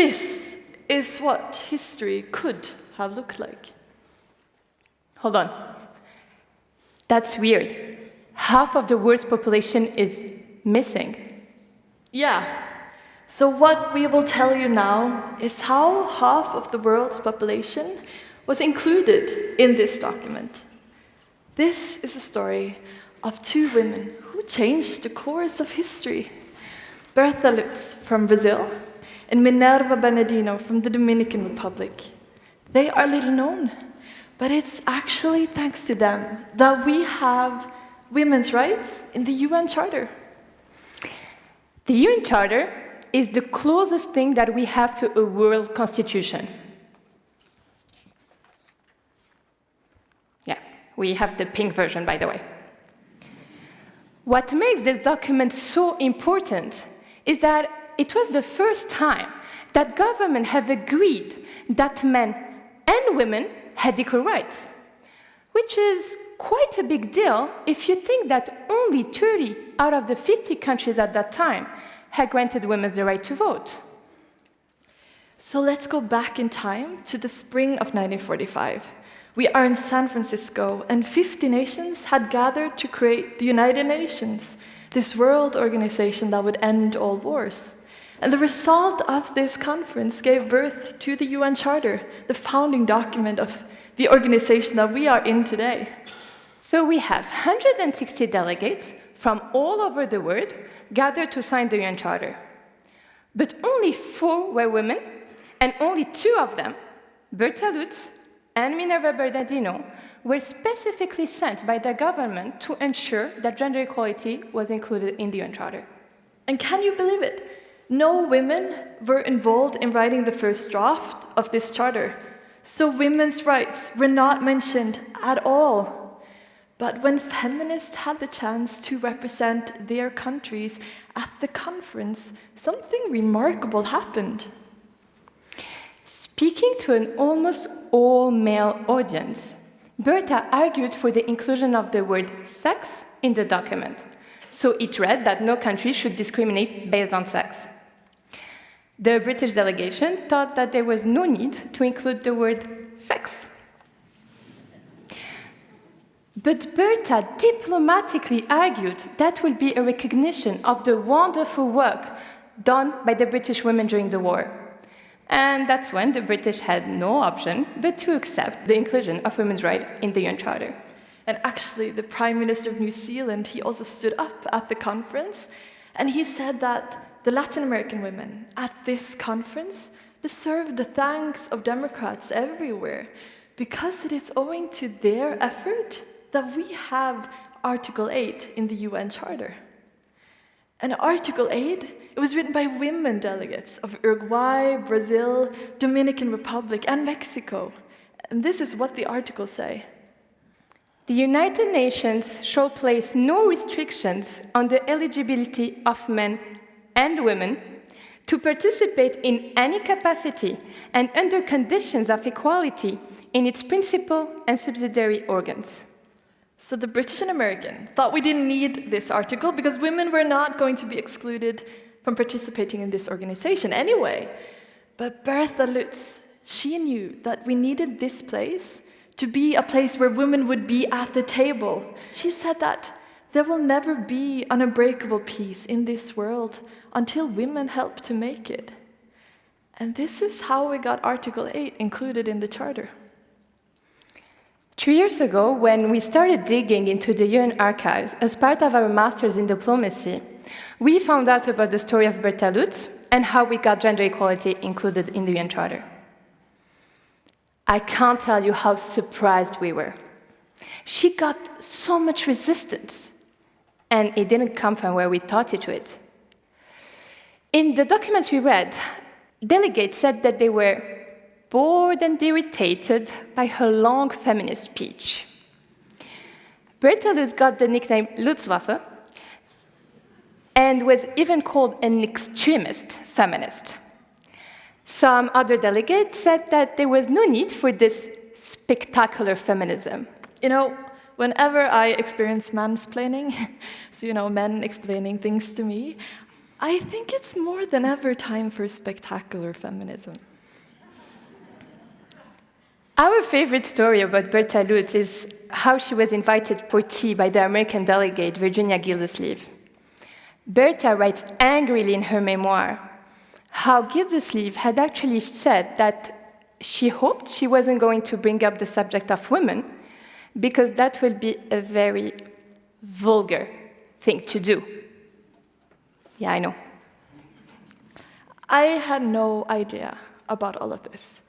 this is what history could have looked like. Hold on. That's weird. Half of the world's population is missing. Yeah. So what we will tell you now is how half of the world's population was included in this document. This is a story of two women who changed the course of history. Bertha Lutz from Brazil and Minerva Bernardino from the Dominican Republic. They are little known, but it's actually thanks to them that we have women's rights in the UN Charter. The UN Charter is the closest thing that we have to a world constitution. Yeah, we have the pink version, by the way. What makes this document so important is that it was the first time that governments have agreed that men and women had equal rights, which is quite a big deal if you think that only 30 out of the 50 countries at that time had granted women the right to vote. So let's go back in time to the spring of 1945. We are in San Francisco, and 50 nations had gathered to create the United Nations, this world organization that would end all wars. And the result of this conference gave birth to the UN Charter, the founding document of the organization that we are in today. So we have 160 delegates from all over the world gathered to sign the UN Charter. But only 4 were women, and only 2 of them, Bertha Lutz and Minerva Bernardino, were specifically sent by the government to ensure that gender equality was included in the UN Charter. And can you believe it? No women were involved in writing the first draft of this charter. So women's rights were not mentioned at all. But when feminists had the chance to represent their countries at the conference, something remarkable happened. Speaking to an almost all-male audience, Bertha argued for the inclusion of the word sex in the document. So it read that no country should discriminate based on sex. The British delegation thought that there was no need to include the word sex. But Bertha diplomatically argued that would be a recognition of the wonderful work done by the British women during the war. And that's when the British had no option but to accept the inclusion of women's rights in the UN Charter. And actually, the Prime Minister of New Zealand, he also stood up at the conference, and he said that the Latin American women at this conference deserve the thanks of Democrats everywhere, because it is owing to their effort that we have Article 8 in the UN Charter. And Article 8, it was written by women delegates of Uruguay, Brazil, Dominican Republic, and Mexico. And this is what the articles say. The United Nations shall place no restrictions on the eligibility of men and women to participate in any capacity and under conditions of equality in its principal and subsidiary organs. So the British and American thought we didn't need this article because women were not going to be excluded from participating in this organization anyway. But Bertha Lutz, she knew that we needed this place to be a place where women would be at the table. She said that there will never be an unbreakable peace in this world until women help to make it. And this is how we got Article 8 included in the Charter. 3 years ago, when we started digging into the UN archives as part of our master's in diplomacy, we found out about the story of Bertha Lutz and how we got gender equality included in the UN Charter. I can't tell you how surprised we were. She got so much resistance, and it didn't come from where we thought it would. In the documents we read, delegates said that they were bored and irritated by her long feminist speech. Bertha Lutz got the nickname Lutzwaffe and was even called an extremist feminist. Some other delegates said that there was no need for this spectacular feminism. You know, whenever I experience mansplaining, so men explaining things to me, I think it's more than ever time for spectacular feminism. Our favorite story about Berta Lutz is how she was invited for tea by the American delegate, Virginia Gildersleeve. Berta writes angrily in her memoir how Gildersleeve had actually said that she hoped she wasn't going to bring up the subject of women because that would be a very vulgar thing to do. Yeah, I know. I had no idea about all of this.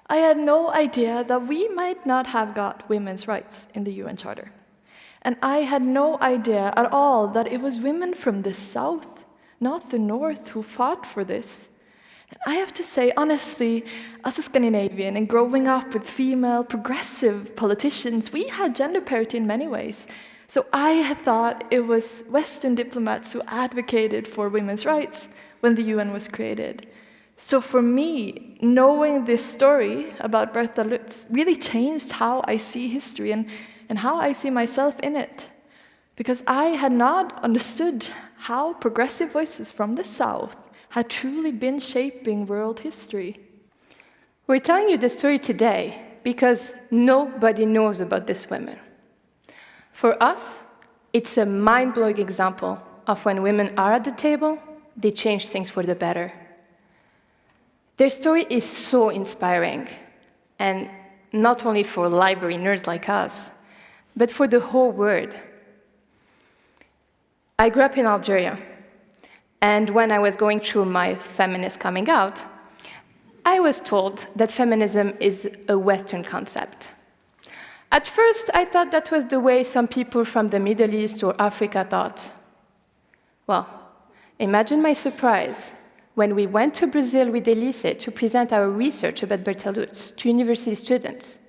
I had no idea that we might not have got women's rights in the UN Charter. And I had no idea at all that it was women from the South, not the North, who fought for this. And I have to say, honestly, as a Scandinavian and growing up with female progressive politicians, we had gender parity in many ways. So I had thought it was Western diplomats who advocated for women's rights when the UN was created. So for me, knowing this story about Berta Lutz really changed how I see history and how I see myself in it. Because I had not understood how progressive voices from the South had truly been shaping world history. We're telling you this story today because nobody knows about these women. For us, it's a mind-blowing example of when women are at the table, they change things for the better. Their story is so inspiring, and not only for library nerds like us, but for the whole world. I grew up in Algeria, and when I was going through my feminist coming out, I was told that feminism is a Western concept. At first, I thought that was the way some people from the Middle East or Africa thought. Well, imagine my surprise when we went to Brazil with Elise to present our research about Berta Lutz to university students.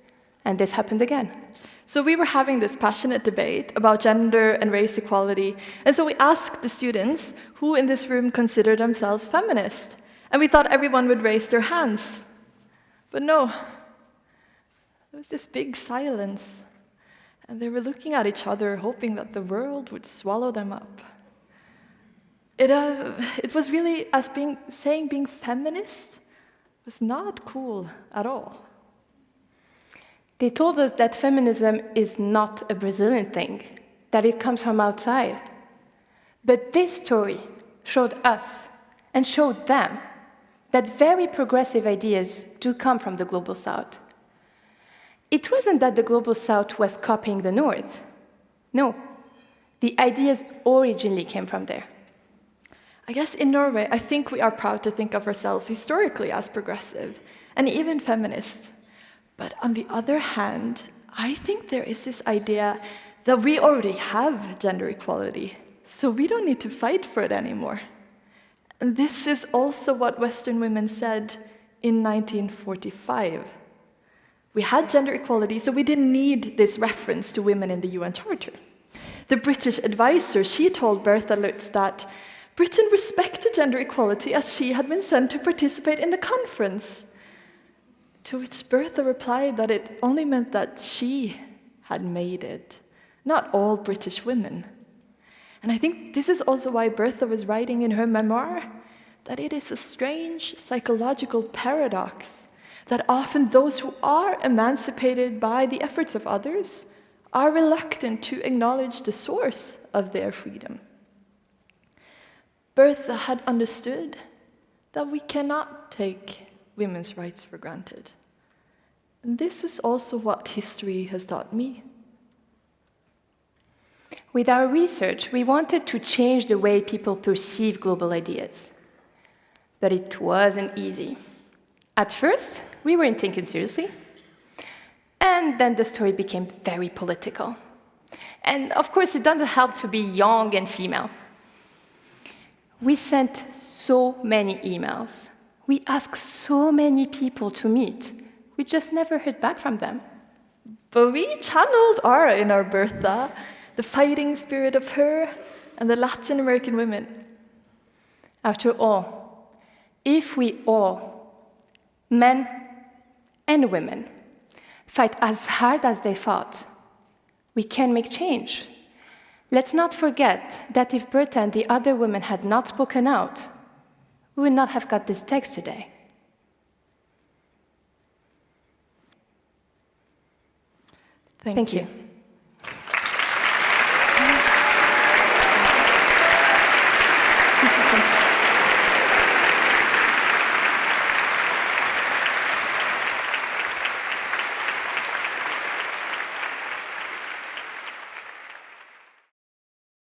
And this happened again. So we were having this passionate debate about gender and race equality. And so we asked the students who in this room consider themselves feminist. And we thought everyone would raise their hands. But no, there was this big silence. And they were looking at each other, hoping that the world would swallow them up. It was really as saying being feminist was not cool at all. They told us that feminism is not a Brazilian thing, that it comes from outside. But this story showed us and showed them that very progressive ideas do come from the Global South. It wasn't that the Global South was copying the North. No, the ideas originally came from there. I guess in Norway, I think we are proud to think of ourselves historically as progressive and even feminists. But on the other hand, I think there is this idea that we already have gender equality, so we don't need to fight for it anymore. And this is also what Western women said in 1945. We had gender equality, so we didn't need this reference to women in the UN Charter. The British advisor, she told Berta Lutz that Britain respected gender equality as she had been sent to participate in the conference. To which Berta replied that it only meant that she had made it, not all British women. And I think this is also why Berta was writing in her memoir that it is a strange psychological paradox that often those who are emancipated by the efforts of others are reluctant to acknowledge the source of their freedom. Berta had understood that we cannot take women's rights for granted. And this is also what history has taught me. With our research, we wanted to change the way people perceive global ideas. But it wasn't easy. At first, we weren't taken seriously. And then the story became very political. And of course, it doesn't help to be young and female. We sent so many emails. We asked so many people to meet. We just never heard back from them. But we channeled Ara in our Bertha, the fighting spirit of her and the Latin American women. After all, if we all, men and women, fight as hard as they fought, we can make change. Let's not forget that if Berta and the other women had not spoken out, we would not have got this text today. Thank you.